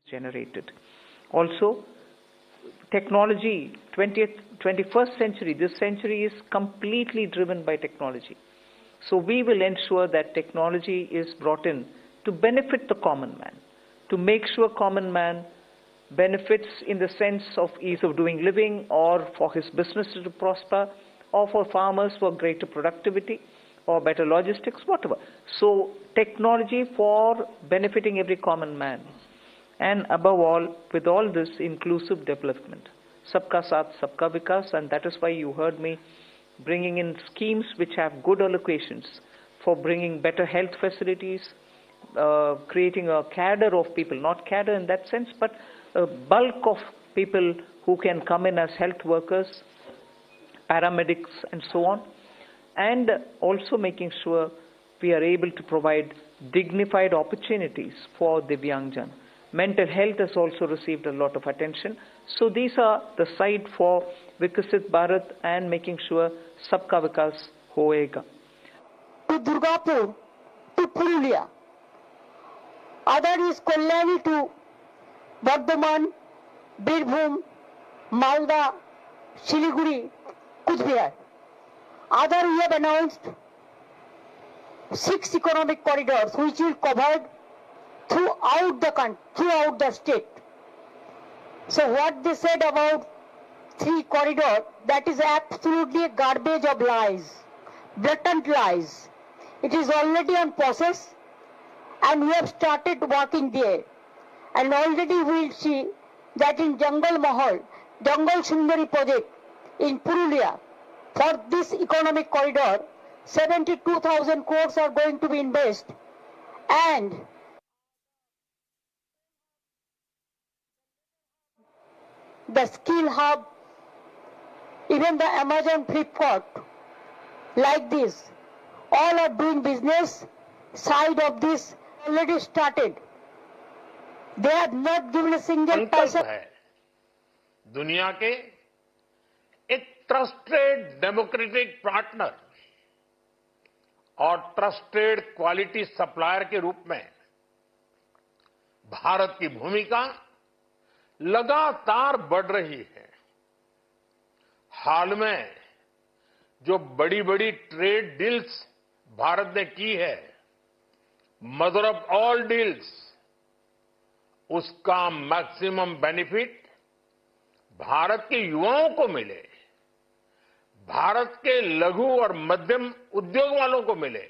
generated. Also, technology, 21st century, this century is completely driven by technology. So we will ensure that technology is brought in to benefit the common man, to make sure common man benefits in the sense of ease of doing living, or for his business to prosper, or for farmers for greater productivity, or better logistics, whatever. So technology for benefiting every common man. And above all, with all this, inclusive development. Sabka Saath, Sabka Vikas, and that is why you heard me bringing in schemes which have good allocations for bringing better health facilities, creating a cadre of people, not cadre in that sense, but a bulk of people who can come in as health workers, paramedics, and so on, and also making sure we are able to provide dignified opportunities for Divyangjan. Mental health has also received a lot of attention. So these are the side for Vikasit Bharat and making sure Sabka Vikas hoega. To Durgapur, to Purulia. Other is Kalyani to Bardhaman, Birbhum, Malda, Siliguri, Kuch Bihar. Other we have announced 6 economic corridors which will cover throughout the country, throughout the state. So what they said about 3 corridors, that is absolutely a garbage of lies, blatant lies. It is already on process and we have started working there. And already we will see that in Jungle Mahal, Jungle Sundari project in Purulia, for this economic corridor, 72,000 crores are going to be invested. And the skill hub, even the Amazon Flipkart, like this, all are doing business side of this already started. They have not given a single person. दुनिया के एक trusted democratic partner और trusted quality supplier के रूप में भारत की भूमिका लगातार बढ़ रही है। हाल में जो बड़ी बड़ी ट्रेड डील्स भारत ने की है, मदर ऑफ ऑल डील्स, उसका मैक्सिमम बेनिफिट भारत के युवाओं को मिले, भारत के लघु और मध्यम उद्योग वालों को मिले,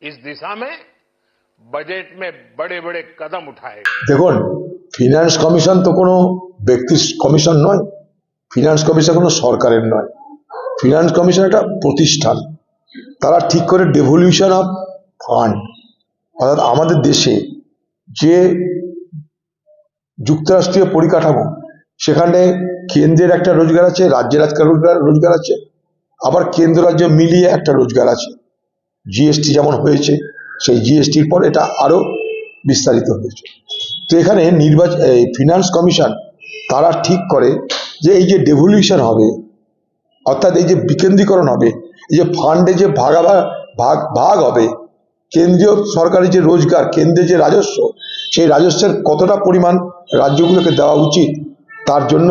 इस दिशा में बजट में बड़े बड़े कदम उठाए गए। देखो, ফিনান্স কমিশন তো কোনো ব্যক্তি কমিশন নয়, ফিনান্স কমিশন কোনো সরকারের নয়, ফিনান্স কমিশন একটা প্রতিষ্ঠান। তারা ঠিক করে ডেভলিউশন অফ ফান্ড, অর্থাৎ আমাদের দেশে যে যুক্তরাষ্ট্রীয় পরিকাঠামো, সেখানে কেন্দ্রের একটা রোজগার আছে, রাজ্যের একটা রোজগার আছে, আবার কেন্দ্র রাজ্য মিলিয়ে একটা রোজগার আছে। জিএসটি যেমন হয়েছে, সেই জিএসটির পর এটা আরো বিস্তারিত হয়েছে। তো এখানে ফিনান্স কমিশন তারা ঠিক করে যে এই যে ডেভলিউশন হবে, অর্থাৎ এই যে বিকেন্দ্রীকরণ হবে, এই যে ফান্ডে যে ভাগ হবে, কেন্দ্রীয় সরকারের যে রোজগার, কেন্দ্রের যে রাজস্ব, সেই রাজস্বের কতটা পরিমাণ রাজ্যগুলোকে দেওয়া উচিত, তার জন্য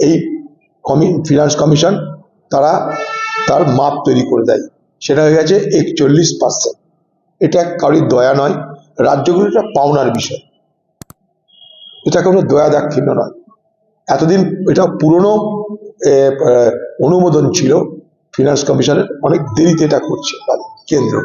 এই ফিনান্স কমিশন তারা তার মাপ তৈরি করে দেয়। সেটা হয়ে গেছে 41%। এটা কারোর দয়া নয়, রাজ্যগুলো এটা পাওনার বিষয়, এটা কোনো দয়া দাক্ষিণ্য নয়। এতদিন এটা পুরনো অনুমোদন ছিল ফিনান্স কমিশনের, অনেক দেরিতে এটা করছে কেন্দ্র।